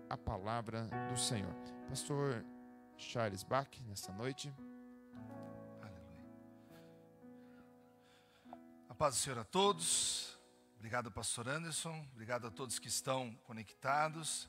a palavra do Senhor. Pastor Charles Bach, nessa noite. Aleluia. A paz do Senhor a todos. Obrigado, pastor Anderson. Obrigado a todos que estão conectados.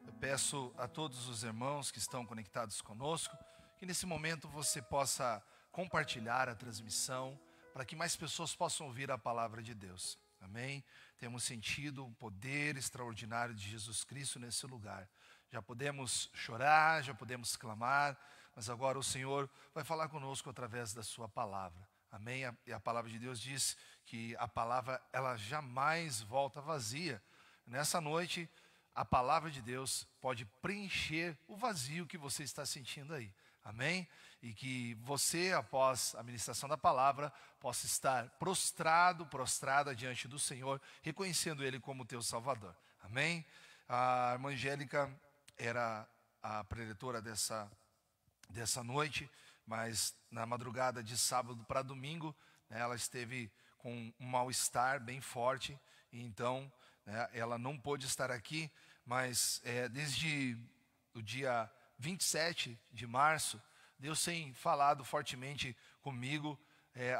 Eu peço a todos os irmãos que estão conectados conosco, que nesse momento você possa compartilhar a transmissão, para que mais pessoas possam ouvir a palavra de Deus. Amém? Temos sentido o poder extraordinário de Jesus Cristo nesse lugar. Já podemos chorar, já podemos clamar, mas agora o Senhor vai falar conosco através da sua palavra. Amém? E a palavra de Deus diz que a palavra, ela jamais volta vazia. Nessa noite, a palavra de Deus pode preencher o vazio que você está sentindo aí. Amém? E que você, após a ministração da palavra, possa estar prostrada diante do Senhor, reconhecendo Ele como teu Salvador. Amém? A irmã Angélica era a preletora dessa noite, mas na madrugada de sábado para domingo, né, ela esteve com um mal-estar bem forte, e então ela não pôde estar aqui, mas desde o dia 27 de março, Deus tem falado fortemente comigo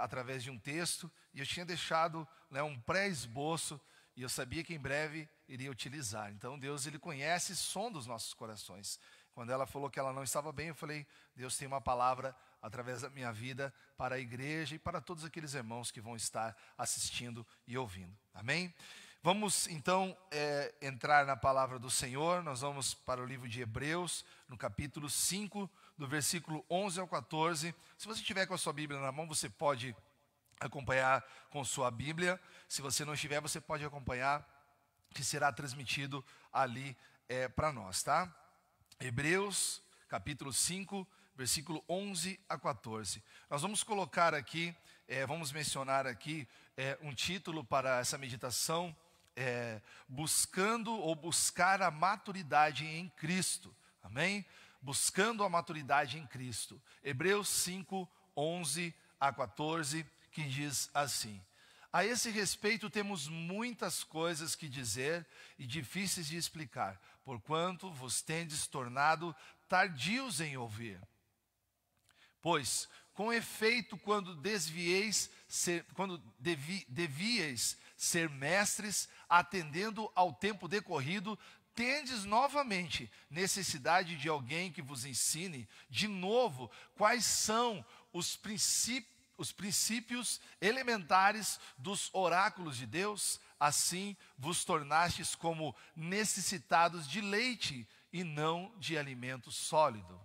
através de um texto, e eu tinha deixado um pré-esboço, e eu sabia que em breve iria utilizar. Então Deus, Ele conhece o som dos nossos corações. Quando ela falou que ela não estava bem, eu falei, Deus tem uma palavra através da minha vida para a igreja e para todos aqueles irmãos que vão estar assistindo e ouvindo. Amém? Vamos então entrar na palavra do Senhor. Nós vamos para o livro de Hebreus, no capítulo 5, do versículo 11 ao 14. Se você tiver com a sua Bíblia na mão, você pode acompanhar com sua Bíblia. Se você não estiver, você pode acompanhar, que será transmitido ali para nós, tá? Hebreus, capítulo 5, versículo 11 a 14. Nós vamos colocar aqui, vamos mencionar aqui um título para essa meditação, buscando ou buscar a maturidade em Cristo. Amém? Buscando a maturidade em Cristo. Hebreus 5, 11 a 14, que diz assim: a esse respeito temos muitas coisas que dizer e difíceis de explicar, porquanto vos tendes tornado tardios em ouvir. Pois, com efeito, quando devíeis ser mestres, atendendo ao tempo decorrido, tendes novamente necessidade de alguém que vos ensine de novo quais são os princípios elementares dos oráculos de Deus. Assim vos tornastes como necessitados de leite e não de alimento sólido.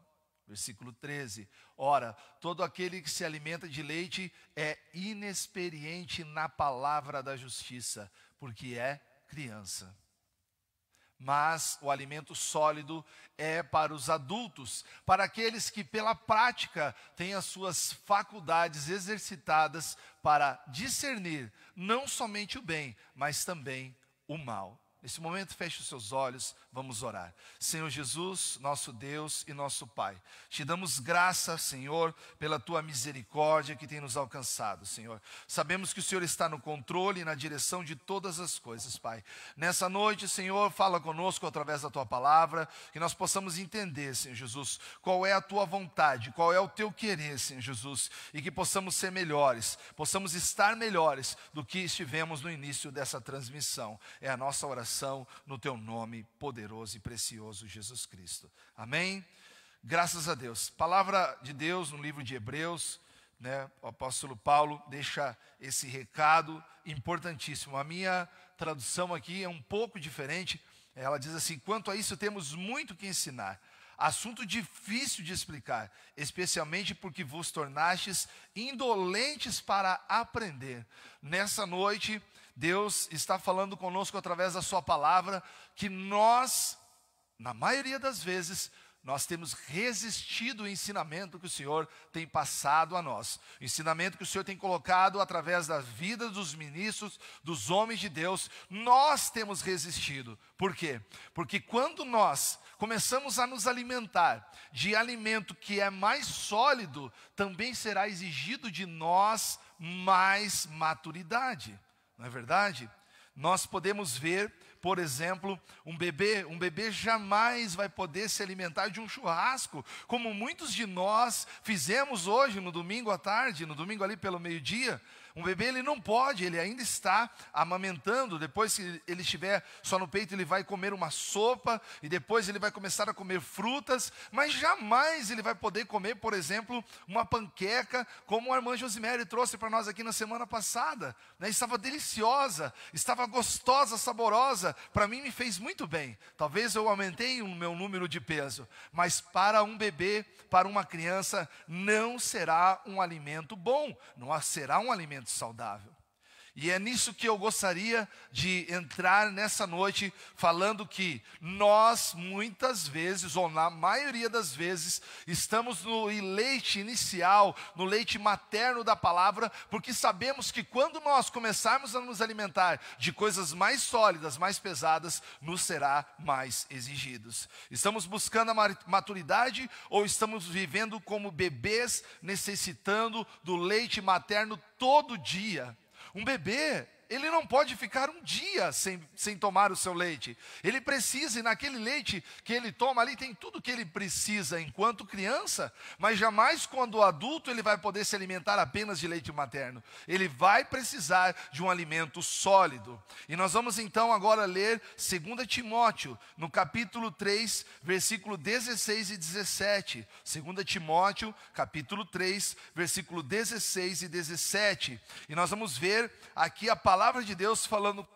Versículo 13. Ora, todo aquele que se alimenta de leite é inexperiente na palavra da justiça, porque é criança. Mas o alimento sólido é para os adultos, para aqueles que pela prática têm as suas faculdades exercitadas para discernir não somente o bem, mas também o mal. Nesse momento, feche os seus olhos, vamos orar. Senhor Jesus, nosso Deus e nosso Pai, te damos graça, Senhor, pela tua misericórdia que tem nos alcançado, Senhor. Sabemos que o Senhor está no controle e na direção de todas as coisas, Pai. Nessa noite, Senhor, fala conosco através da tua palavra, que nós possamos entender, Senhor Jesus, qual é a tua vontade, qual é o teu querer, Senhor Jesus, e que possamos ser melhores, possamos estar melhores do que estivemos no início dessa transmissão. É a nossa oração no teu nome poderoso e precioso, Jesus Cristo. Amém? Graças a Deus. Palavra de Deus no livro de Hebreus, né? O apóstolo Paulo deixa esse recado importantíssimo. A minha tradução aqui é um pouco diferente. Ela diz assim: quanto a isso temos muito que ensinar. Assunto difícil de explicar, especialmente porque vos tornastes indolentes para aprender. Nessa noite, Deus está falando conosco através da sua palavra, que nós, na maioria das vezes, nós temos resistido ao ensinamento que o Senhor tem passado a nós. O ensinamento que o Senhor tem colocado através da vida dos ministros, dos homens de Deus, nós temos resistido. Por quê? Porque quando nós começamos a nos alimentar de alimento que é mais sólido, também será exigido de nós mais maturidade. Não é verdade? Nós podemos ver por exemplo, um bebê jamais vai poder se alimentar de um churrasco, como muitos de nós fizemos hoje, no domingo à tarde, no domingo ali pelo meio-dia. Um bebê, ele não pode, ele ainda está amamentando. Depois que ele estiver só no peito, ele vai comer uma sopa, e depois ele vai começar a comer frutas, mas jamais ele vai poder comer, por exemplo, uma panqueca, como a irmã Josimere trouxe para nós aqui na semana passada, né? Estava deliciosa, estava gostosa, saborosa, para mim me fez muito bem. Talvez eu aumentei o meu número de peso, mas para um bebê, para uma criança, não será um alimento bom, não será um alimento saudável. E é nisso que eu gostaria de entrar nessa noite, falando que nós muitas vezes, ou na maioria das vezes, estamos no leite inicial, no leite materno da palavra, porque sabemos que quando nós começarmos a nos alimentar de coisas mais sólidas, mais pesadas, nos será mais exigidos. Estamos buscando a maturidade, ou estamos vivendo como bebês, necessitando do leite materno todo dia? Um bebê, ele não pode ficar um dia sem tomar o seu leite. Ele precisa, e naquele leite que ele toma ali, tem tudo que ele precisa enquanto criança, mas jamais quando adulto ele vai poder se alimentar apenas de leite materno. Ele vai precisar de um alimento sólido. E nós vamos então agora ler 2 Timóteo, no capítulo 3, versículo 16 e 17. 2 Timóteo, capítulo 3, versículo 16 e 17. E nós vamos ver aqui a palavra de Deus falando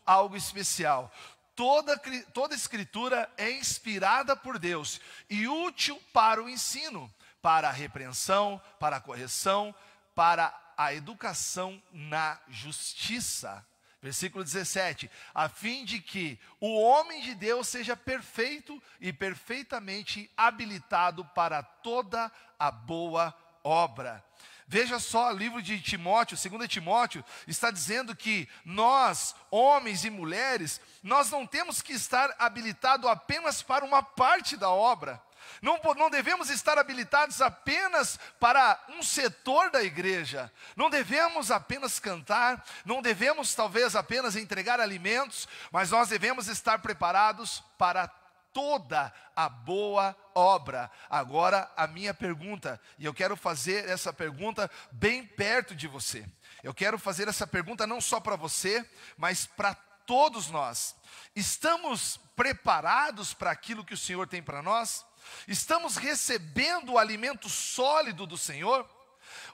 algo especial. Toda escritura é inspirada por Deus e útil para o ensino, para a repreensão, para a correção, para a educação na justiça. Versículo 17, a fim de que o homem de Deus seja perfeito e perfeitamente habilitado para toda a boa obra. Veja só, o livro de Timóteo, 2 Timóteo, está dizendo que nós, homens e mulheres, nós não temos que estar habilitados apenas para uma parte da obra. Não devemos estar habilitados apenas para um setor da igreja. Não devemos apenas cantar, não devemos talvez apenas entregar alimentos, mas nós devemos estar preparados para toda a boa obra. Agora a minha pergunta, e eu quero fazer essa pergunta bem perto de você. Eu quero fazer essa pergunta não só para você, mas para todos nós. Estamos preparados para aquilo que o Senhor tem para nós? Estamos recebendo o alimento sólido do Senhor?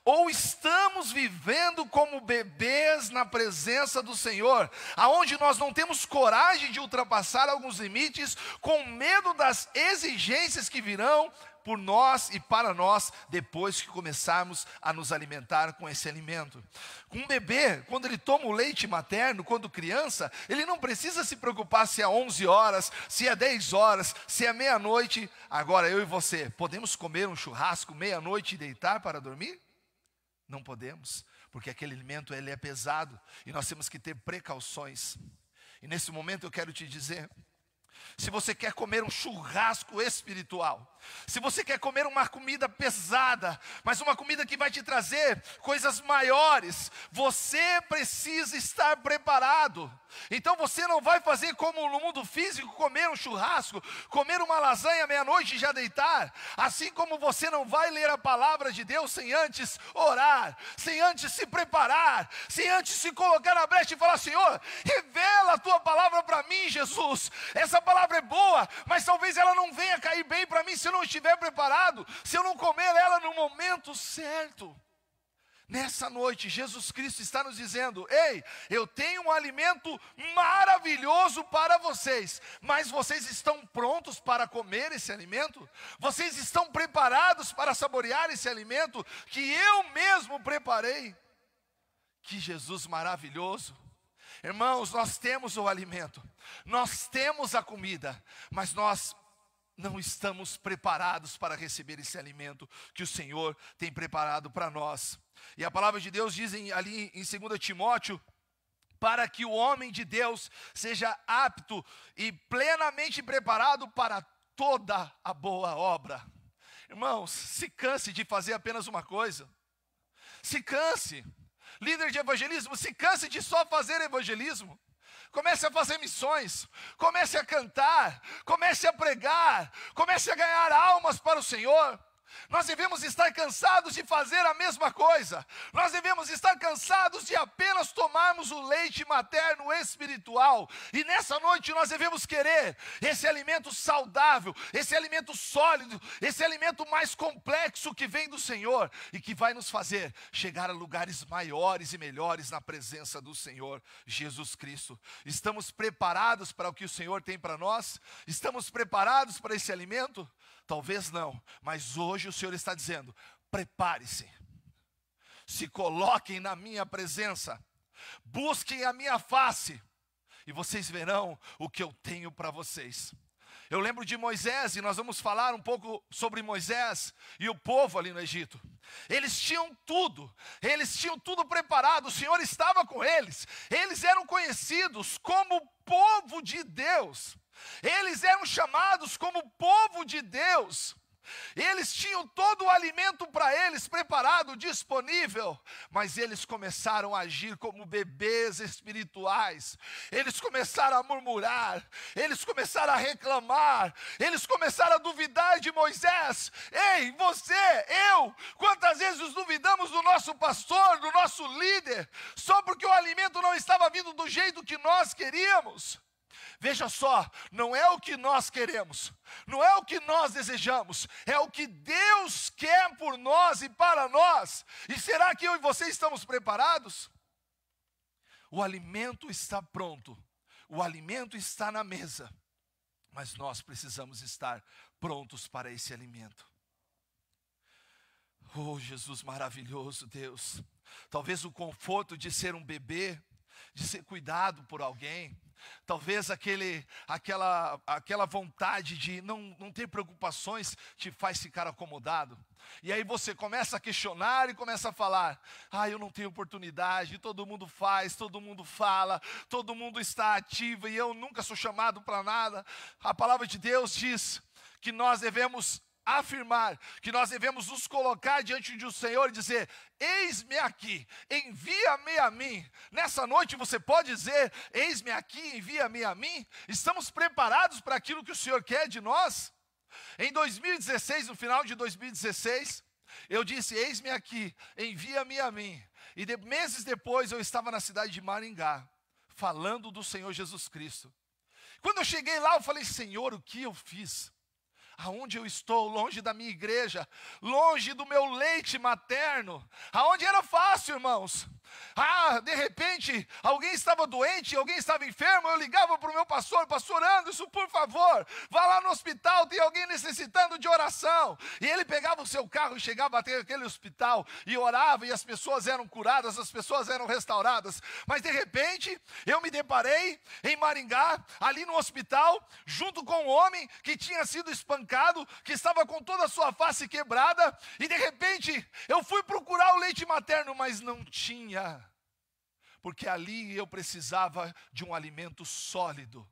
Ou estamos vivendo como bebês na presença do Senhor, aonde nós não temos coragem de ultrapassar alguns limites, com medo das exigências que virão por nós e para nós, depois que começarmos a nos alimentar com esse alimento. Um bebê, quando ele toma o leite materno, quando criança, ele não precisa se preocupar se é 11 horas, se é 10 horas, se é meia-noite. Agora eu e você, podemos comer um churrasco meia-noite e deitar para dormir? Não podemos, porque aquele alimento ele é pesado, e nós temos que ter precauções. E nesse momento eu quero te dizer, se você quer comer um churrasco espiritual, se você quer comer uma comida pesada, mas uma comida que vai te trazer coisas maiores, você precisa estar preparado. Então você não vai fazer como no mundo físico, comer um churrasco, comer uma lasanha meia-noite e já deitar. Assim como você não vai ler a palavra de Deus sem antes orar, sem antes se preparar, sem antes se colocar na brecha e falar: Senhor, revela a tua palavra para mim, Jesus. Essa palavra é boa, mas talvez ela não venha cair bem para mim se eu não estiver preparado, se eu não comer ela no momento certo. Nessa noite, Jesus Cristo está nos dizendo: ei, eu tenho um alimento maravilhoso para vocês, mas vocês estão prontos para comer esse alimento? Vocês estão preparados para saborear esse alimento que eu mesmo preparei? Que Jesus maravilhoso! Irmãos, nós temos o alimento, nós temos a comida, mas nós não estamos preparados para receber esse alimento que o Senhor tem preparado para nós. E a palavra de Deus diz ali em 2 Timóteo, para que o homem de Deus seja apto e plenamente preparado para toda a boa obra. Irmãos, se canse de fazer apenas uma coisa. Se canse. Líder de evangelismo, se canse de só fazer evangelismo. comece a fazer missões, comece a cantar, comece a pregar, comece a ganhar almas para o Senhor. Nós devemos estar cansados de fazer a mesma coisa. Nós devemos estar cansados de apenas tomarmos o leite materno espiritual. E nessa noite nós devemos querer esse alimento saudável, esse alimento sólido, esse alimento mais complexo que vem do Senhor e que vai nos fazer chegar a lugares maiores e melhores na presença do Senhor Jesus Cristo. Estamos preparados para o que o Senhor tem para nós? Estamos preparados para esse alimento? Talvez não, mas hoje o Senhor está dizendo: prepare-se, se coloquem na minha presença, busquem a minha face, e vocês verão o que eu tenho para vocês. Eu lembro de Moisés, e nós vamos falar um pouco sobre Moisés e o povo ali no Egito. Eles tinham tudo preparado, o Senhor estava com eles, eles eram conhecidos como povo de Deus. Eles eram chamados como povo de Deus. Eles tinham todo o alimento para eles preparado, disponível, mas eles começaram a agir como bebês espirituais. Eles começaram a murmurar, eles começaram a reclamar, eles começaram a duvidar de Moisés. Ei, você, eu, quantas vezes duvidamos do nosso pastor, do nosso líder, só porque o alimento não estava vindo do jeito que nós queríamos? Veja só, não é o que nós queremos, não é o que nós desejamos, é o que Deus quer por nós e para nós. E será que eu e você estamos preparados? O alimento está pronto, o alimento está na mesa, mas nós precisamos estar prontos para esse alimento. Oh, Jesus maravilhoso, Deus. Talvez o conforto de ser um bebê, de ser cuidado por alguém, talvez aquela vontade de não ter preocupações te faz ficar acomodado. E aí você começa a questionar e começa a falar: eu não tenho oportunidade, todo mundo faz, todo mundo fala, todo mundo está ativo e eu nunca sou chamado para nada. A palavra de Deus diz que nós devemos afirmar, que nós devemos nos colocar diante do Senhor e dizer: eis-me aqui, envia-me a mim. Nessa noite você pode dizer: eis-me aqui, envia-me a mim? Estamos preparados para aquilo que o Senhor quer de nós? Em 2016, no final de 2016, eu disse: eis-me aqui, envia-me a mim. E meses depois eu estava na cidade de Maringá, falando do Senhor Jesus Cristo. Quando eu cheguei lá, eu falei: Senhor, o que eu fiz? Aonde eu estou, longe da minha igreja, longe do meu leite materno, aonde era fácil, irmãos. De repente, alguém estava doente, alguém estava enfermo, eu ligava para o meu pastor: Pastor Anderson, por favor, vá lá no hospital, tem alguém necessitando de oração. E ele pegava o seu carro e chegava até aquele hospital, e orava, e as pessoas eram curadas, as pessoas eram restauradas. Mas de repente, eu me deparei em Maringá, ali no hospital, junto com um homem que tinha sido espancado, que estava com toda a sua face quebrada, e de repente, eu fui procurar o leite materno, mas não tinha. Porque ali eu precisava de um alimento sólido.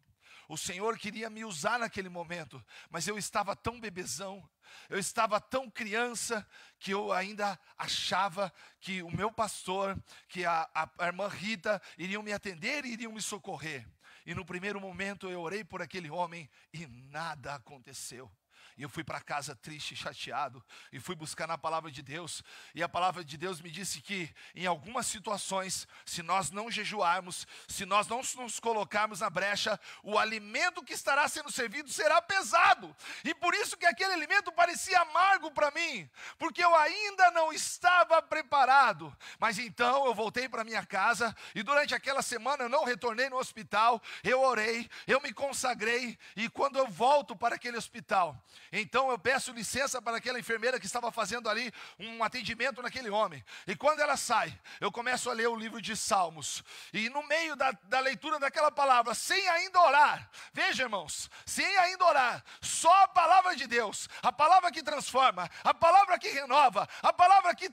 O Senhor queria me usar naquele momento, mas eu estava tão bebezão, eu estava tão criança, que eu ainda achava que o meu pastor, que a irmã Rita iriam me atender e iriam me socorrer. E no primeiro momento eu orei por aquele homem e nada aconteceu. E eu fui para casa triste, chateado, e fui buscar na palavra de Deus, e a palavra de Deus me disse que em algumas situações, se nós não jejuarmos, se nós não nos colocarmos na brecha, o alimento que estará sendo servido será pesado. E por isso que aquele alimento parecia amargo para mim, porque eu ainda não estava preparado. Mas então eu voltei para minha casa, e durante aquela semana eu não retornei no hospital, eu orei, eu me consagrei, e quando eu volto para aquele hospital, então eu peço licença para aquela enfermeira que estava fazendo ali um atendimento naquele homem. E quando ela sai, eu começo a ler o livro de Salmos. E no meio da leitura daquela palavra, sem ainda orar, veja, irmãos, sem ainda orar, só a palavra de Deus, a palavra que transforma, a palavra que renova, a palavra que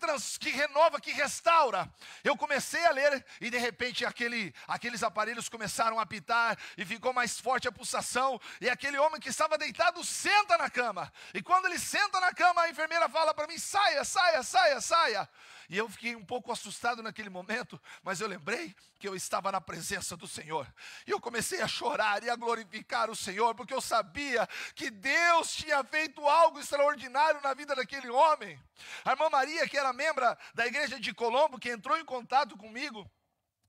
renova, que restaura. Eu comecei a ler e de repente aqueles aparelhos começaram a apitar e ficou mais forte a pulsação. E aquele homem que estava deitado senta na cama. cama. E quando ele senta na cama, a enfermeira fala para mim, saia, saia, saia, saia. E eu fiquei um pouco assustado naquele momento, mas eu lembrei que eu estava na presença do Senhor. E eu comecei a chorar e a glorificar o Senhor, porque eu sabia que Deus tinha feito algo extraordinário na vida daquele homem. A irmã Maria, que era membro da igreja de Colombo, que entrou em contato comigo,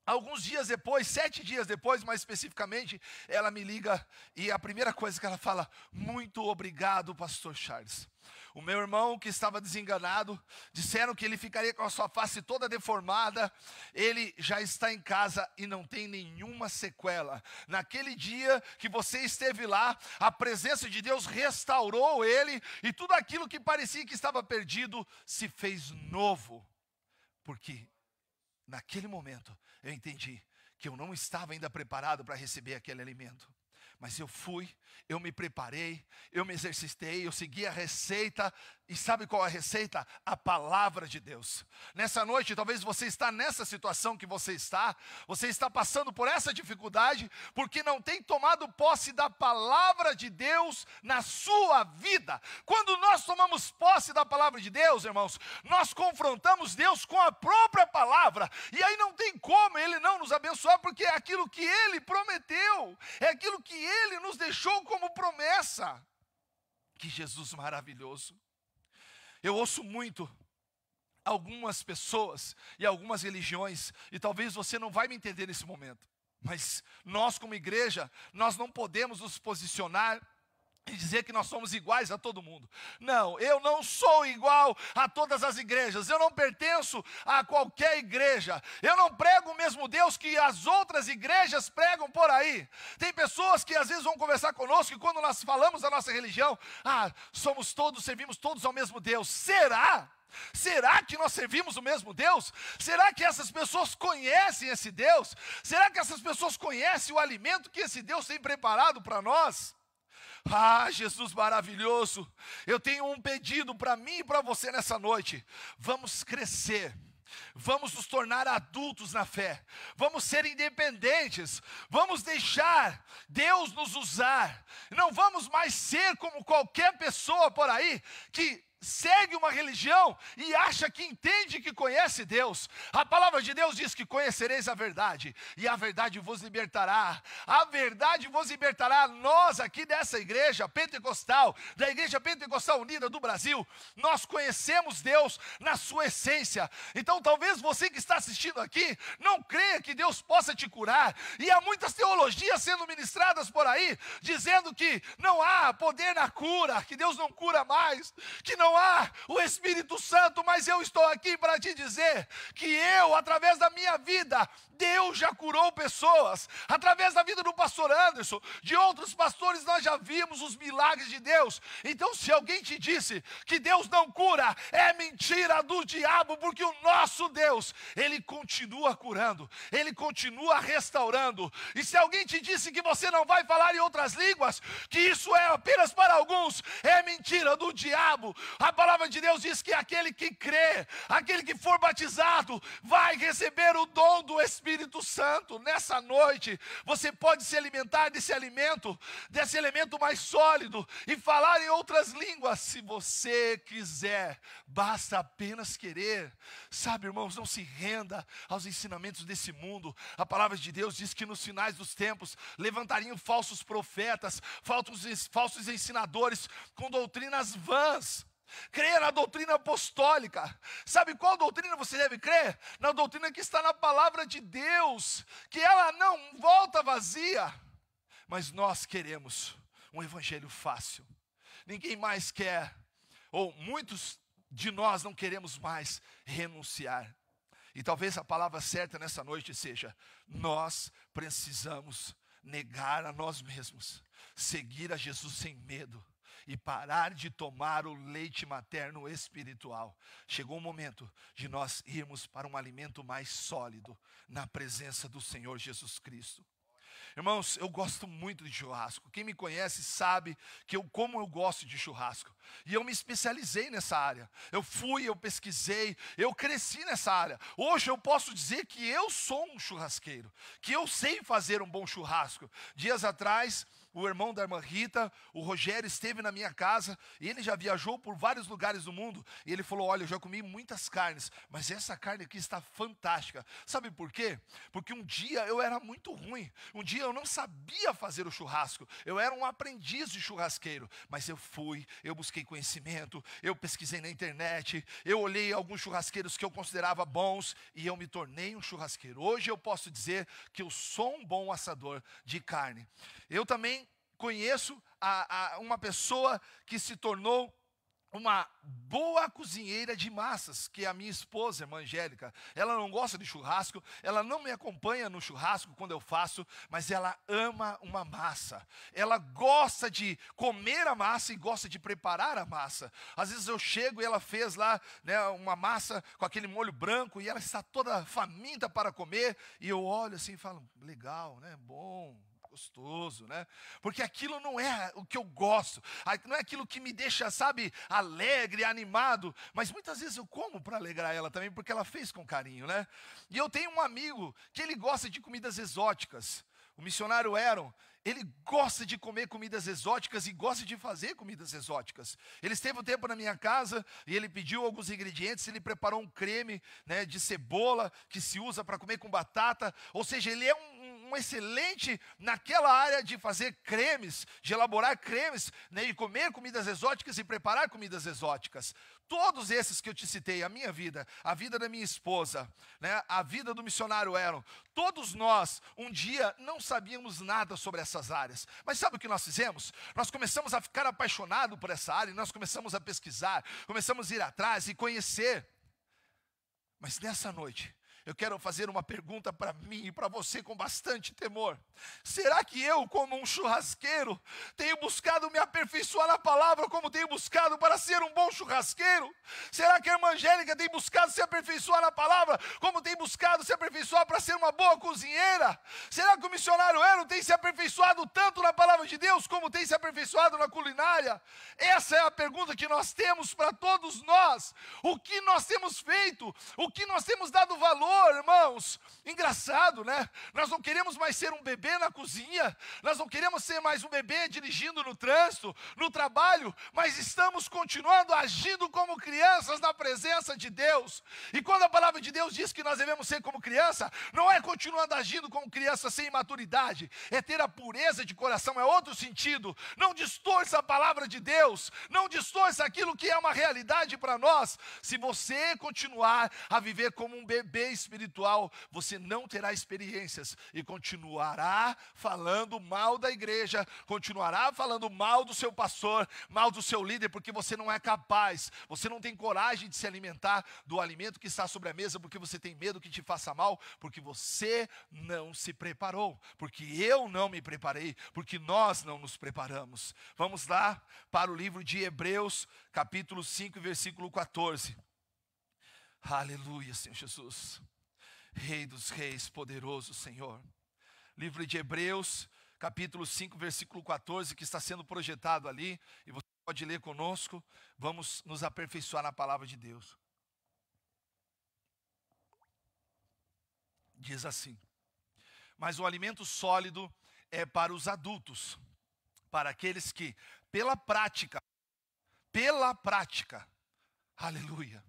alguns dias depois, 7 dias depois, mais especificamente, ela me liga e a primeira coisa que ela fala, muito obrigado, pastor Charles. O meu irmão que estava desenganado, disseram que ele ficaria com a sua face toda deformada, ele já está em casa e não tem nenhuma sequela. Naquele dia que você esteve lá, a presença de Deus restaurou ele e tudo aquilo que parecia que estava perdido se fez novo. Porque naquele momento eu entendi que eu não estava ainda preparado para receber aquele alimento. Mas eu fui, eu me preparei, eu me exercitei, eu segui a receita. E sabe qual é a receita? A palavra de Deus. Nessa noite, talvez você está nessa situação que você está passando por essa dificuldade, porque não tem tomado posse da palavra de Deus na sua vida. Quando nós tomamos posse da palavra de Deus, irmãos, nós confrontamos Deus com a própria palavra. E aí não tem como Ele não nos abençoar, porque é aquilo que Ele prometeu, é aquilo que Ele nos deixou como promessa. Que Jesus maravilhoso. Eu ouço muito algumas pessoas e algumas religiões, e talvez você não vai me entender nesse momento, mas nós como igreja, nós não podemos nos posicionar e dizer que nós somos iguais a todo mundo. Não, eu não sou igual a todas as igrejas, eu não pertenço a qualquer igreja, eu não prego o mesmo Deus que as outras igrejas pregam por aí. Tem pessoas que às vezes vão conversar conosco e quando nós falamos da nossa religião, servimos todos ao mesmo Deus. Será? Será que nós servimos o mesmo Deus? Será que essas pessoas conhecem esse Deus? Será que essas pessoas conhecem o alimento que esse Deus tem preparado para nós? Jesus maravilhoso, eu tenho um pedido para mim e para você nessa noite. Vamos crescer, vamos nos tornar adultos na fé, vamos ser independentes, vamos deixar Deus nos usar. Não vamos mais ser como qualquer pessoa por aí que segue uma religião e acha que entende, que conhece Deus. A palavra de Deus diz que conhecereis a verdade, e a verdade vos libertará. A verdade vos libertará. Nós aqui dessa igreja pentecostal, da Igreja Pentecostal Unida do Brasil, nós conhecemos Deus na sua essência. Então talvez você que está assistindo aqui, não creia que Deus possa te curar, e há muitas teologias sendo ministradas por aí, dizendo que não há poder na cura, que Deus não cura mais, que não há o Espírito Santo, mas eu estou aqui para te dizer que eu, através da minha vida, Deus já curou pessoas. Através da vida do pastor Anderson, de outros pastores, nós já vimos os milagres de Deus. Então se alguém te disse que Deus não cura, é mentira do diabo, porque o nosso Deus, Ele continua curando, Ele continua restaurando. E se alguém te disse que você não vai falar em outras línguas, que isso é apenas para alguns, é mentira do diabo. A palavra de Deus diz que aquele que crê, aquele que for batizado, vai receber o dom do Espírito Santo. Nessa noite, você pode se alimentar desse elemento mais sólido, e falar em outras línguas, se você quiser, basta apenas querer. Sabe, irmãos, não se renda aos ensinamentos desse mundo. A palavra de Deus diz que nos finais dos tempos, levantariam falsos profetas, falsos ensinadores, com doutrinas vãs. Creia na doutrina apostólica. Sabe qual doutrina você deve crer? Na doutrina que está na palavra de Deus, que ela não volta vazia. Mas nós queremos um evangelho fácil. Ninguém mais quer, ou muitos de nós não queremos mais renunciar. E talvez a palavra certa nessa noite seja: nós precisamos negar a nós mesmos, seguir a Jesus sem medo, e parar de tomar o leite materno espiritual. Chegou o momento de nós irmos para um alimento mais sólido, na presença do Senhor Jesus Cristo. Irmãos, eu gosto muito de churrasco. Quem me conhece sabe como eu gosto de churrasco. E eu me especializei nessa área. Eu pesquisei, eu cresci nessa área. Hoje eu posso dizer que eu sou um churrasqueiro, que eu sei fazer um bom churrasco. Dias atrás, o irmão da irmã Rita, o Rogério, esteve na minha casa, e ele já viajou por vários lugares do mundo, e ele falou, olha, eu já comi muitas carnes, mas essa carne aqui está fantástica. Sabe por quê? Porque um dia eu era muito ruim, um dia eu não sabia fazer o churrasco, eu era um aprendiz de churrasqueiro, mas eu fui, eu busquei conhecimento, eu pesquisei na internet, eu olhei alguns churrasqueiros que eu considerava bons, e eu me tornei um churrasqueiro. Hoje eu posso dizer que eu sou um bom assador de carne. Eu também conheço uma pessoa que se tornou uma boa cozinheira de massas, que é a minha esposa, a irmã Angélica. Ela não gosta de churrasco, ela não me acompanha no churrasco quando eu faço, mas ela ama uma massa. Ela gosta de comer a massa e gosta de preparar a massa. Às vezes eu chego e ela fez lá, né, uma massa com aquele molho branco e ela está toda faminta para comer, e eu olho assim e falo, legal, né, bom, gostoso, né? Porque aquilo não é o que eu gosto, não é aquilo que me deixa, sabe, alegre, animado, mas muitas vezes eu como para alegrar ela também, porque ela fez com carinho, né? E eu tenho um amigo que ele gosta de comidas exóticas, o missionário Aaron. Ele gosta de comer comidas exóticas e gosta de fazer comidas exóticas. Ele esteve um tempo na minha casa e ele pediu alguns ingredientes. Ele preparou um creme, né, de cebola que se usa para comer com batata. Ou seja, ele é um excelente naquela área de fazer cremes, de elaborar cremes, né, de comer comidas exóticas e preparar comidas exóticas. Todos esses que eu te citei, a minha vida, a vida da minha esposa, né, a vida do missionário Aaron, todos nós, um dia, não sabíamos nada sobre essas áreas. Mas sabe o que nós fizemos? Nós começamos a ficar apaixonados por essa área, e nós começamos a pesquisar, começamos a ir atrás e conhecer. Mas nessa noite, eu quero fazer uma pergunta para mim e para você com bastante temor. Será que eu, como um churrasqueiro, tenho buscado me aperfeiçoar na palavra como tenho buscado para ser um bom churrasqueiro? Será que a irmã Angélica tem buscado se aperfeiçoar na palavra como tem buscado se aperfeiçoar para ser uma boa cozinheira? Será que o missionário Aaron tem se aperfeiçoado tanto na palavra de Deus como tem se aperfeiçoado na culinária? Essa é a pergunta que nós temos para todos nós. O que nós temos feito? O que nós temos dado valor? Irmãos, engraçado, né? Nós não queremos mais ser um bebê na cozinha, nós não queremos ser mais um bebê dirigindo no trânsito, no trabalho, mas estamos continuando agindo como crianças na presença de Deus. E quando a palavra de Deus diz que nós devemos ser como criança, não é continuando agindo como criança sem maturidade, é ter a pureza de coração, é outro sentido. Não distorça a palavra de Deus, não distorça aquilo que é uma realidade para nós. Se você continuar a viver como um bebê espiritual, você não terá experiências e continuará falando mal da igreja, continuará falando mal do seu pastor, mal do seu líder, porque você não é capaz, você não tem coragem de se alimentar do alimento que está sobre a mesa, porque você tem medo que te faça mal, porque você não se preparou, porque eu não me preparei, porque nós não nos preparamos. Vamos lá para o livro de Hebreus, capítulo 5, versículo 14. Aleluia, Senhor Jesus, Rei dos reis, poderoso Senhor. Livro de Hebreus, capítulo 5, versículo 14, que está sendo projetado ali, e você pode ler conosco. Vamos nos aperfeiçoar na palavra de Deus. Diz assim: mas o alimento sólido é para os adultos, para aqueles que, pela prática, aleluia,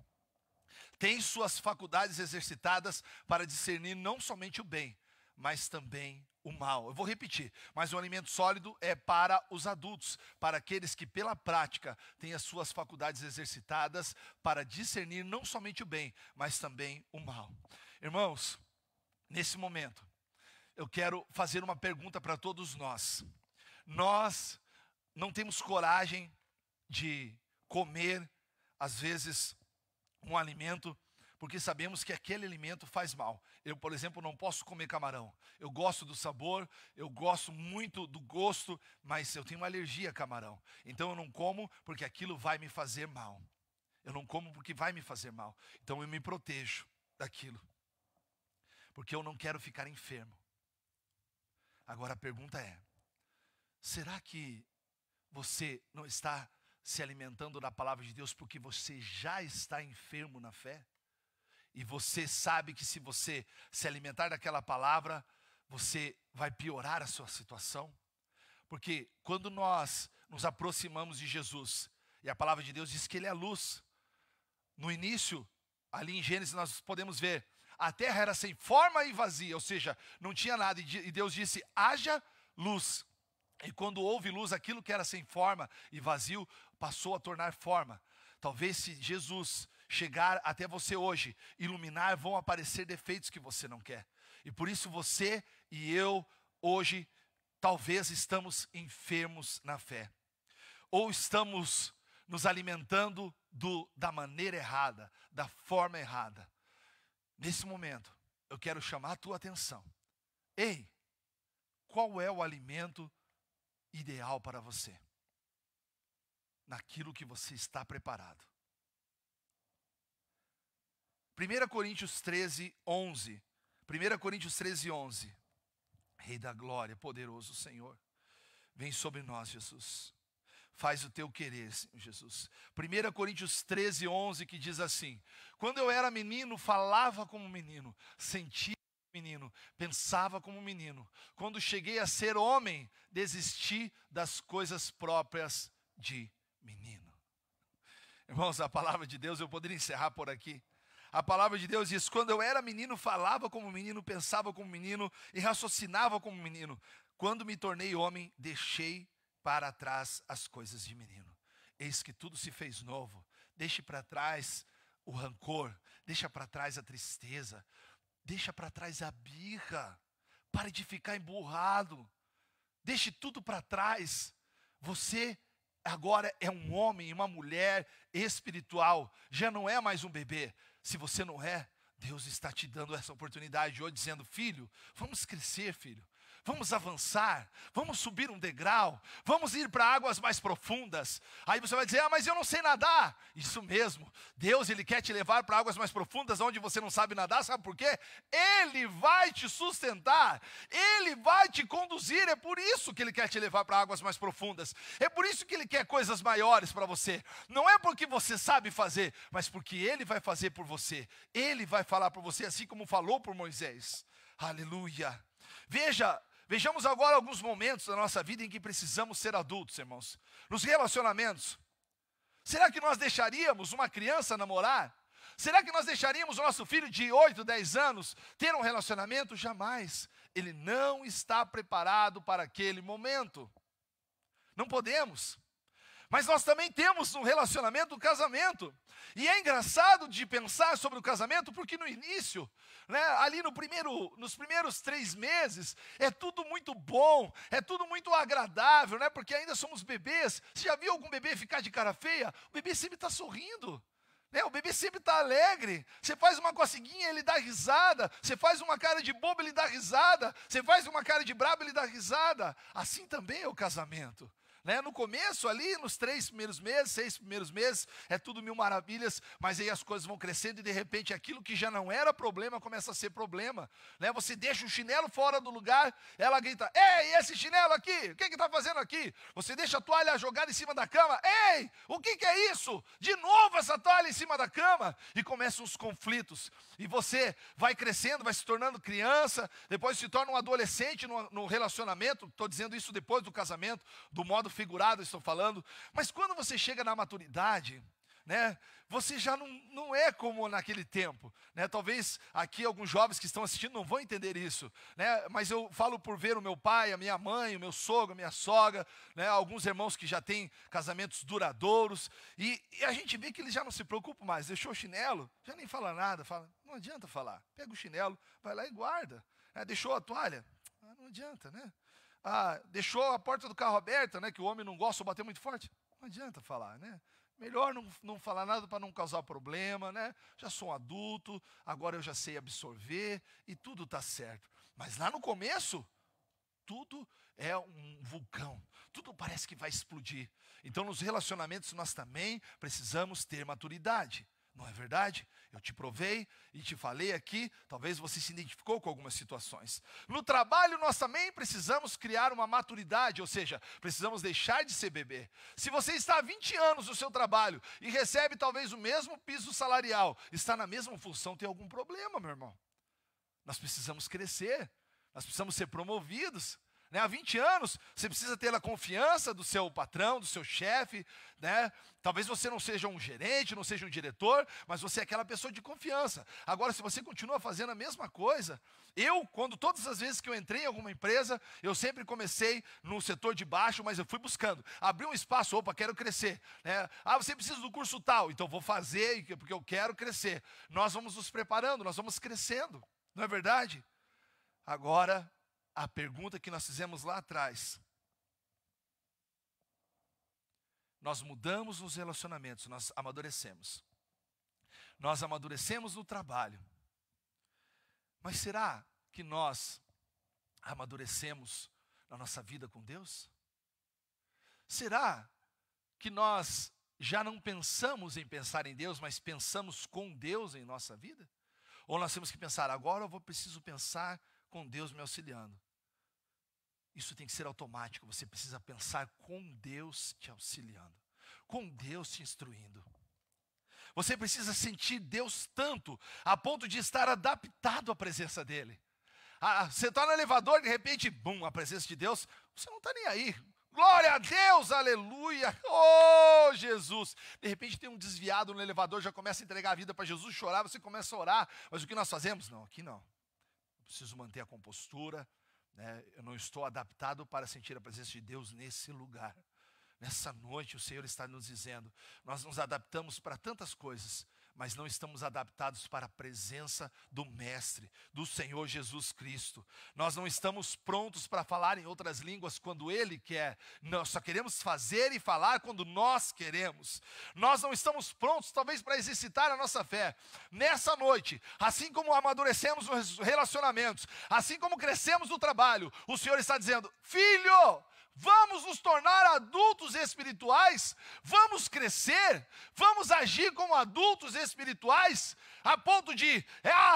tem suas faculdades exercitadas para discernir não somente o bem, mas também o mal. Eu vou repetir, mas o alimento sólido é para os adultos, para aqueles que pela prática têm as suas faculdades exercitadas para discernir não somente o bem, mas também o mal. Irmãos, nesse momento, eu quero fazer uma pergunta para todos nós. Nós não temos coragem de comer, às vezes, um alimento, porque sabemos que aquele alimento faz mal. Eu, por exemplo, não posso comer camarão. Eu gosto do sabor, eu gosto muito do gosto, mas eu tenho uma alergia a camarão. Então eu não como porque aquilo vai me fazer mal. Eu não como porque vai me fazer mal. Então eu me protejo daquilo, porque eu não quero ficar enfermo. Agora a pergunta é: será que você não está se alimentando da palavra de Deus porque você já está enfermo na fé? E você sabe que se você se alimentar daquela palavra, você vai piorar a sua situação? Porque quando nós nos aproximamos de Jesus, e a palavra de Deus diz que Ele é a luz. No início, ali em Gênesis, nós podemos ver, a terra era sem forma e vazia, ou seja, não tinha nada. E Deus disse, haja luz. E quando houve luz, aquilo que era sem forma e vazio, passou a tornar forma. Talvez se Jesus chegar até você hoje, iluminar, vão aparecer defeitos que você não quer. E por isso você e eu, hoje, talvez estamos enfermos na fé. Ou estamos nos alimentando da maneira errada, da forma errada. Nesse momento, eu quero chamar a tua atenção. Ei, qual é o alimento ideal para você? Naquilo que você está preparado. 1 Coríntios 13, 11. 1 Coríntios 13, 11. Rei da glória, poderoso Senhor, vem sobre nós, Jesus. Faz o teu querer, Senhor Jesus. 1 Coríntios 13, 11, que diz assim: quando eu era menino, falava como menino, sentia como menino, pensava como menino. Quando cheguei a ser homem, desisti das coisas próprias de menino. Irmãos, a palavra de Deus, eu poderia encerrar por aqui. A palavra de Deus diz, quando eu era menino, falava como menino, pensava como menino e raciocinava como menino. Quando me tornei homem, deixei para trás as coisas de menino. Eis que tudo se fez novo. Deixe para trás o rancor, deixa para trás a tristeza, deixa para trás a birra. Pare de ficar emburrado. Deixe tudo para trás. Você agora é um homem, uma mulher espiritual. Já não é mais um bebê. Se você não é, Deus está te dando essa oportunidade hoje, dizendo, filho, vamos crescer, filho. Vamos avançar, vamos subir um degrau, vamos ir para águas mais profundas. Aí você vai dizer, mas eu não sei nadar. Isso mesmo, Deus Ele quer te levar para águas mais profundas, onde você não sabe nadar, sabe por quê? Ele vai te sustentar, Ele vai te conduzir, é por isso que Ele quer te levar para águas mais profundas. É por isso que Ele quer coisas maiores para você. Não é porque você sabe fazer, mas porque Ele vai fazer por você. Ele vai falar por você, assim como falou por Moisés. Aleluia. Vejamos agora alguns momentos da nossa vida em que precisamos ser adultos, irmãos. Nos relacionamentos. Será que nós deixaríamos uma criança namorar? Será que nós deixaríamos o nosso filho de 8, 10 anos ter um relacionamento? Jamais. Ele não está preparado para aquele momento. Não podemos. Mas nós também temos um relacionamento, um casamento. E é engraçado de pensar sobre o casamento, porque no início, né, ali nos primeiros 3 meses, é tudo muito bom, é tudo muito agradável, né, porque ainda somos bebês. Você já viu algum bebê ficar de cara feia? O bebê sempre está sorrindo. Né, o bebê sempre está alegre. Você faz uma coceguinha, ele dá risada. Você faz uma cara de bobo, ele dá risada. Você faz uma cara de brabo, ele dá risada. Assim também é o casamento. Né? No começo ali, nos 3 primeiros meses, 6 primeiros meses, é tudo mil maravilhas, mas aí as coisas vão crescendo e de repente aquilo que já não era problema começa a ser problema. Né? Você deixa o chinelo fora do lugar, ela grita, ei, esse chinelo aqui, o que está fazendo aqui? Você deixa a toalha jogada em cima da cama, ei, o que é isso? De novo essa toalha em cima da cama, e começam os conflitos, e você vai crescendo, vai se tornando criança, depois se torna um adolescente no relacionamento, estou dizendo isso depois do casamento, do modo figurado estou falando, mas quando você chega na maturidade, né, você já não é como naquele tempo, né? Talvez aqui alguns jovens que estão assistindo não vão entender isso, né? Mas eu falo por ver o meu pai, a minha mãe, o meu sogro, a minha sogra, né? Alguns irmãos que já têm casamentos duradouros, e a gente vê que eles já não se preocupam mais, deixou o chinelo, já nem fala nada, fala, não adianta falar, pega o chinelo, vai lá e guarda, deixou a toalha, não adianta, né? Deixou a porta do carro aberta, né, que o homem não gosta de bater muito forte, não adianta falar, né? Melhor não falar nada para não causar problema, né? Já sou um adulto, agora eu já sei absorver e tudo está certo. Mas lá no começo, tudo é um vulcão, tudo parece que vai explodir. Então nos relacionamentos nós também precisamos ter maturidade. Não é verdade? Eu te provei e te falei aqui, talvez você se identificou com algumas situações. No trabalho nós também precisamos criar uma maturidade, ou seja, precisamos deixar de ser bebê. Se você está há 20 anos no seu trabalho e recebe talvez o mesmo piso salarial, está na mesma função, tem algum problema, meu irmão. Nós precisamos crescer, nós precisamos ser promovidos. né? Há 20 anos, você precisa ter a confiança do seu patrão, do seu chefe, né? Talvez você não seja um gerente, não seja um diretor, mas você é aquela pessoa de confiança. Agora, se você continua fazendo a mesma coisa, todas as vezes que eu entrei em alguma empresa, eu sempre comecei no setor de baixo, mas eu fui buscando. Abri um espaço, opa, quero crescer, né? Você precisa do curso tal, então vou fazer, porque eu quero crescer. Nós vamos nos preparando, nós vamos crescendo, não é verdade? Agora, a pergunta que nós fizemos lá atrás: nós mudamos nos relacionamentos, nós amadurecemos. Nós amadurecemos no trabalho. Mas será que nós amadurecemos na nossa vida com Deus? Será que nós já não pensamos em pensar em Deus, mas pensamos com Deus em nossa vida? Ou nós temos que pensar, agora eu preciso pensar com Deus me auxiliando? Isso tem que ser automático, você precisa pensar com Deus te auxiliando, com Deus te instruindo. Você precisa sentir Deus tanto, a ponto de estar adaptado à presença dEle. Você está no elevador, de repente, bum, a presença de Deus, você não está nem aí. Glória a Deus, aleluia, oh Jesus. De repente tem um desviado no elevador, já começa a entregar a vida para Jesus, chorar, você começa a orar. Mas o que nós fazemos? Não, aqui não. Eu preciso manter a compostura, né? Eu não estou adaptado para sentir a presença de Deus nesse lugar. Nessa noite o Senhor está nos dizendo, nós nos adaptamos para tantas coisas, mas não estamos adaptados para a presença do Mestre, do Senhor Jesus Cristo. Nós não estamos prontos para falar em outras línguas quando Ele quer. Nós só queremos fazer e falar quando nós queremos. Nós não estamos prontos talvez para exercitar a nossa fé. Nessa noite, assim como amadurecemos nos relacionamentos, assim como crescemos no trabalho, o Senhor está dizendo, filho, vamos nos tornar adultos espirituais, vamos crescer, vamos agir como adultos espirituais, a ponto de,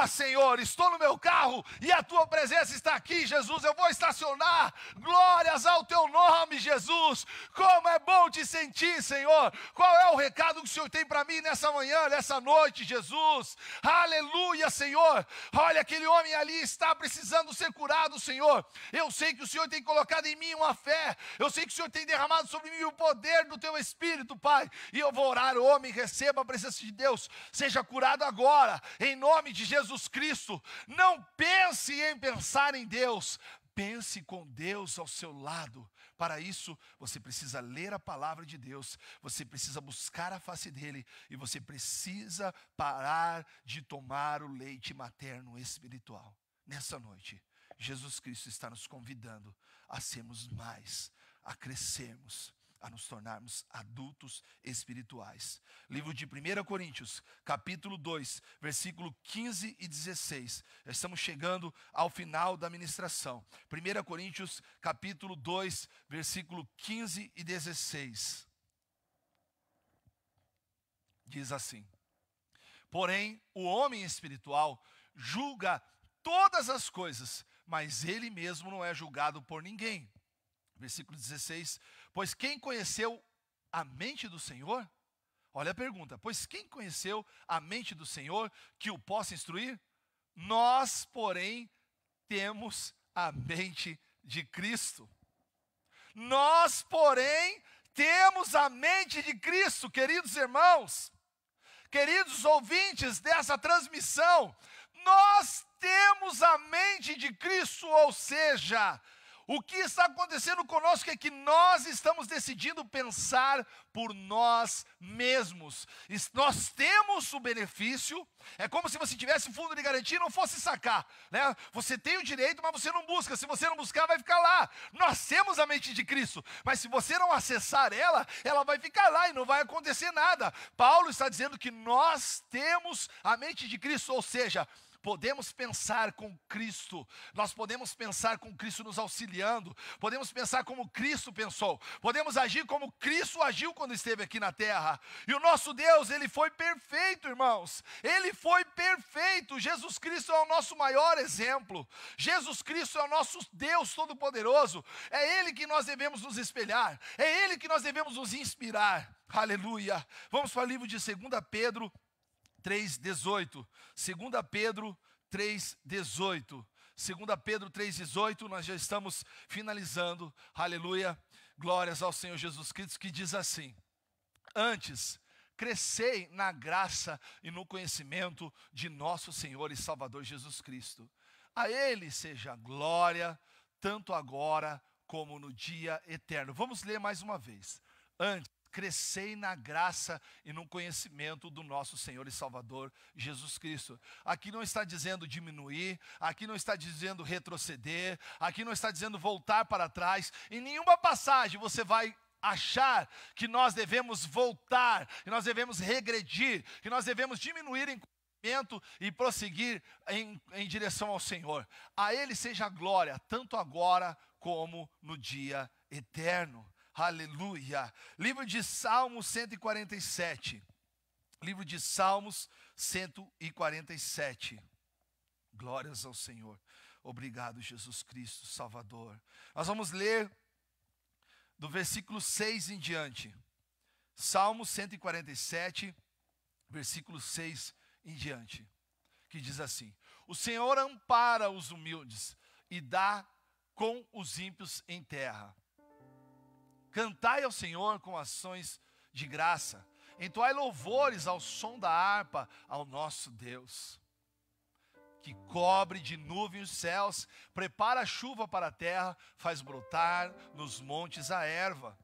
Senhor, estou no meu carro e a tua presença está aqui, Jesus, eu vou estacionar, glórias ao teu nome, Jesus, como é bom te sentir, Senhor. Qual é o recado que o Senhor tem para mim nessa manhã, nessa noite, Jesus? Aleluia, Senhor. Olha, aquele homem ali está precisando ser curado, Senhor. Eu sei que o Senhor tem colocado em mim uma fé, eu sei que o Senhor tem derramado sobre mim o poder do teu Espírito, Pai, e eu vou orar, o homem receba a presença de Deus, seja curado agora, em nome de Jesus Cristo. Não pense em pensar em Deus, pense com Deus ao seu lado. Para isso, você precisa ler a palavra de Deus, você precisa buscar a face dEle, e você precisa parar de tomar o leite materno espiritual. Nessa noite, Jesus Cristo está nos convidando a sermos mais, a crescermos, a nos tornarmos adultos espirituais. Livro de 1 Coríntios, capítulo 2, versículo 15 e 16. Estamos chegando ao final da ministração. 1 Coríntios, capítulo 2, versículo 15 e 16. Diz assim: porém, o homem espiritual julga todas as coisas, mas ele mesmo não é julgado por ninguém. Versículo 16, pois quem conheceu a mente do Senhor? Olha a pergunta, pois quem conheceu a mente do Senhor que o possa instruir? Nós, porém, temos a mente de Cristo. Nós, porém, temos a mente de Cristo, queridos irmãos, queridos ouvintes dessa transmissão, nós temos a mente de Cristo, ou seja, o que está acontecendo conosco é que nós estamos decidindo pensar por nós mesmos. Nós temos o benefício, é como se você tivesse fundo de garantia e não fosse sacar, né? Você tem o direito, mas você não busca. Se você não buscar, vai ficar lá. Nós temos a mente de Cristo, mas se você não acessar ela, ela vai ficar lá e não vai acontecer nada. Paulo está dizendo que nós temos a mente de Cristo, ou seja, podemos pensar com Cristo, nós podemos pensar com Cristo nos auxiliando, podemos pensar como Cristo pensou, podemos agir como Cristo agiu quando esteve aqui na terra. E o nosso Deus, Ele foi perfeito, irmãos, Ele foi perfeito. Jesus Cristo é o nosso maior exemplo, Jesus Cristo é o nosso Deus Todo-Poderoso, é Ele que nós devemos nos espelhar, é Ele que nós devemos nos inspirar. Aleluia. Vamos para o livro de 2 Pedro 3,18. 2 Pedro 3,18. 2 Pedro 3,18, nós já estamos finalizando, aleluia, glórias ao Senhor Jesus Cristo, que diz assim: antes, crescei na graça e no conhecimento de nosso Senhor e Salvador Jesus Cristo. A Ele seja a glória, tanto agora como no dia eterno. Vamos ler mais uma vez. Antes, crescei na graça e no conhecimento do nosso Senhor e Salvador Jesus Cristo. Aqui não está dizendo diminuir, aqui não está dizendo retroceder, aqui não está dizendo voltar para trás. Em nenhuma passagem você vai achar que nós devemos voltar, que nós devemos regredir, que nós devemos diminuir em conhecimento e prosseguir em direção ao Senhor. A Ele seja a glória, tanto agora como no dia eterno. Aleluia. Livro de Salmos 147. Livro de Salmos 147. Glórias ao Senhor. Obrigado, Jesus Cristo, Salvador. Nós vamos ler do versículo 6 em diante. Salmos 147, versículo 6 em diante. Que diz assim: o Senhor ampara os humildes e dá com os ímpios em terra. Cantai ao Senhor com ações de graça, entoai louvores ao som da harpa ao nosso Deus, que cobre de nuvem os céus, prepara a chuva para a terra, faz brotar nos montes a erva,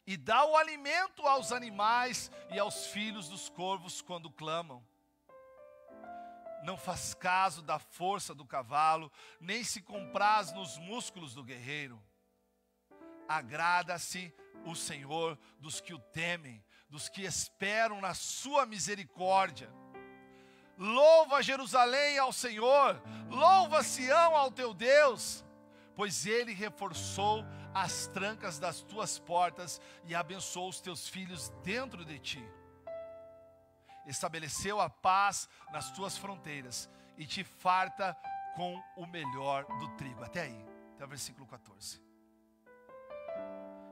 e dá o alimento aos animais e aos filhos dos corvos quando clamam. Não faz caso da força do cavalo, nem se compraz nos músculos do guerreiro. Agrada-se o Senhor dos que o temem, dos que esperam na sua misericórdia. Louva Jerusalém ao Senhor, louva Sião ao teu Deus, pois Ele reforçou as trancas das tuas portas e abençoou os teus filhos dentro de ti. Estabeleceu a paz nas tuas fronteiras e te farta com o melhor do trigo. Até aí, até o versículo 14.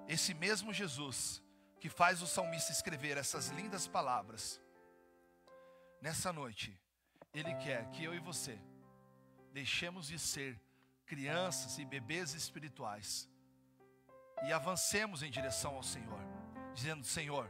Esse mesmo Jesus que faz o salmista escrever essas lindas palavras, nessa noite, Ele quer que eu e você deixemos de ser crianças e bebês espirituais e avancemos em direção ao Senhor, dizendo: Senhor,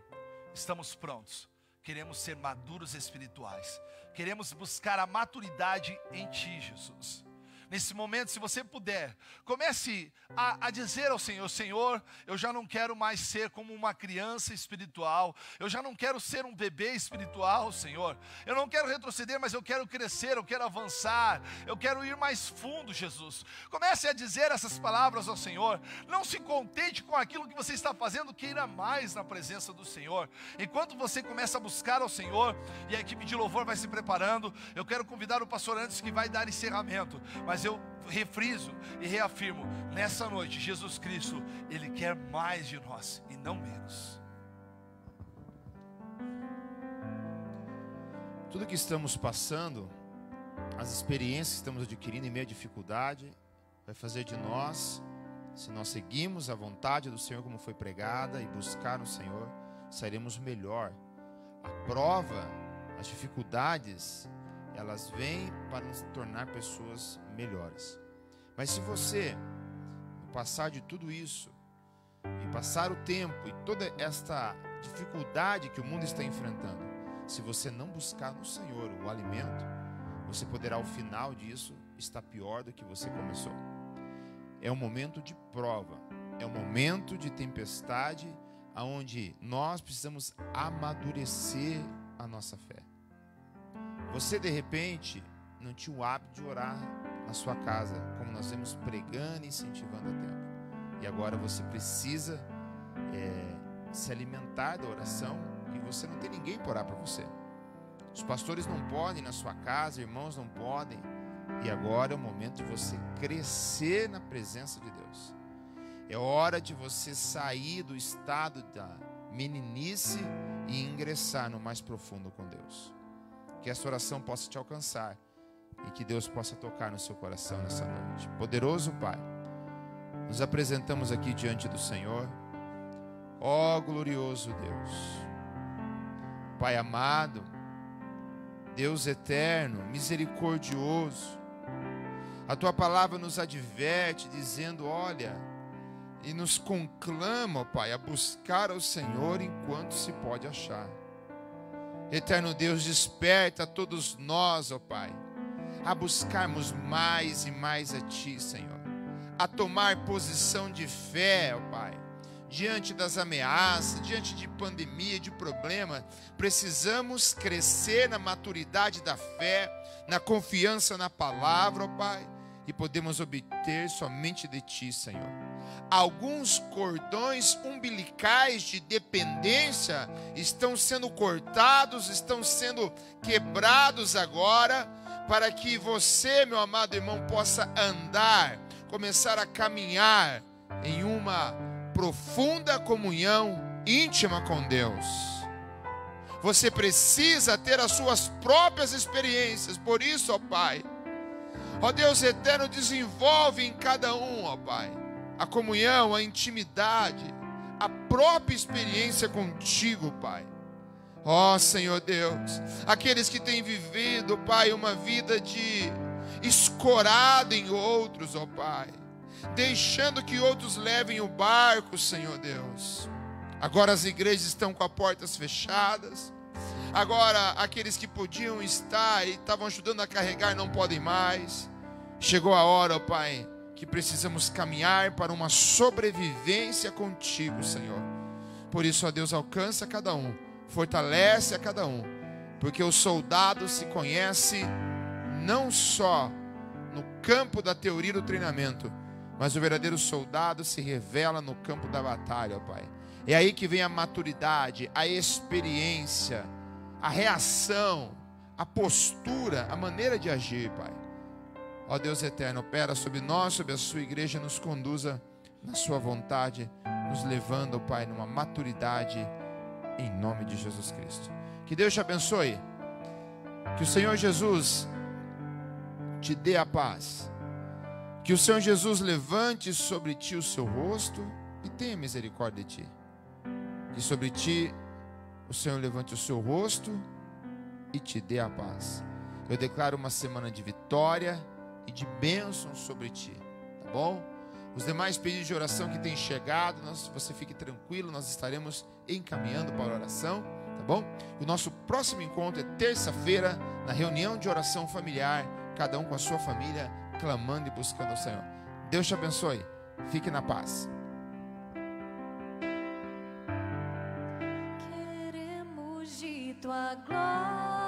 estamos prontos, queremos ser maduros espirituais, queremos buscar a maturidade em Ti, Jesus. Nesse momento, se você puder, comece a dizer ao Senhor: Senhor, eu já não quero mais ser como uma criança espiritual, eu já não quero ser um bebê espiritual, Senhor. Eu não quero retroceder, mas eu quero crescer, eu quero avançar, eu quero ir mais fundo, Jesus. Comece a dizer essas palavras ao Senhor. Não se contente com aquilo que você está fazendo, queira mais na presença do Senhor. Enquanto você começa a buscar ao Senhor, e a equipe de louvor vai se preparando, eu quero convidar o pastor Anderson, que vai dar encerramento, mas eu refriso e reafirmo, nessa noite, Jesus Cristo, Ele quer mais de nós e não menos. Tudo que estamos passando, as experiências que estamos adquirindo em meio à dificuldade, vai fazer de nós, se nós seguirmos a vontade do Senhor como foi pregada e buscar no Senhor, sairemos melhor. A prova, as dificuldades, elas vêm para nos tornar pessoas melhores. Mas se você, no passar de tudo isso, e passar o tempo e toda esta dificuldade que o mundo está enfrentando, se você não buscar no Senhor o alimento, você poderá ao final disso estar pior do que você começou. É um momento de prova, é um momento de tempestade, onde nós precisamos amadurecer a nossa fé. Você de repente não tinha o hábito de orar na sua casa, como nós vemos pregando e incentivando a tempo. E agora você precisa se alimentar da oração, e você não tem ninguém para orar para você. Os pastores não podem na sua casa, irmãos não podem. E agora é o momento de você crescer na presença de Deus. É hora de você sair do estado da meninice e ingressar no mais profundo com Deus. Que essa oração possa te alcançar e que Deus possa tocar no seu coração nessa noite. Poderoso Pai, nos apresentamos aqui diante do Senhor. Ó glorioso Deus, Pai amado, Deus eterno, misericordioso, A tua palavra nos adverte, dizendo, olha, e nos conclama, ó Pai, a buscar ao Senhor enquanto se pode achar. Eterno Deus, desperta todos nós, ó Pai, a buscarmos mais e mais a Ti, Senhor. A tomar posição de fé, ó Pai. Diante das ameaças, diante de pandemia, de problema, precisamos crescer na maturidade da fé, na confiança na palavra, ó Pai, e podemos obter somente de Ti, Senhor. Alguns cordões umbilicais de dependência estão sendo cortados, estão sendo quebrados agora, para que você, meu amado irmão, possa andar, começar a caminhar em uma profunda comunhão íntima com Deus. Você precisa ter as suas próprias experiências. Por isso, ó Pai, ó Deus eterno, desenvolve em cada um, ó Pai, a comunhão, a intimidade, a própria experiência contigo, Pai. Ó Senhor Deus, aqueles que têm vivido, Pai, uma vida de escorada em outros, ó Pai, deixando que outros levem o barco, Senhor Deus. Agora as igrejas estão com as portas fechadas. Agora aqueles que podiam estar e estavam ajudando a carregar não podem mais. Chegou a hora, ó Pai, que precisamos caminhar para uma sobrevivência contigo, Senhor. Por isso, ó Deus, alcança cada um, fortalece a cada um, porque o soldado se conhece não só no campo da teoria do treinamento, mas o verdadeiro soldado se revela no campo da batalha, ó Pai. É aí que vem a maturidade, a experiência, a reação, a postura, a maneira de agir, Pai. Ó Deus eterno, opera sobre nós, sobre a sua igreja, nos conduza na sua vontade, nos levando, ó Pai, numa maturidade, em nome de Jesus Cristo. Que Deus te abençoe, que o Senhor Jesus te dê a paz. Que o Senhor Jesus levante sobre ti o seu rosto e tenha misericórdia de ti. Que sobre ti o Senhor levante o seu rosto e te dê a paz. Eu declaro uma semana de vitória e de bênção sobre ti, tá bom? Os demais pedidos de oração que têm chegado, você fique tranquilo, nós estaremos encaminhando para a oração, tá bom? O nosso próximo encontro é terça-feira, na reunião de oração familiar, cada um com a sua família, clamando e buscando ao Senhor. Deus te abençoe. Fique na paz. Queremos de tua glória.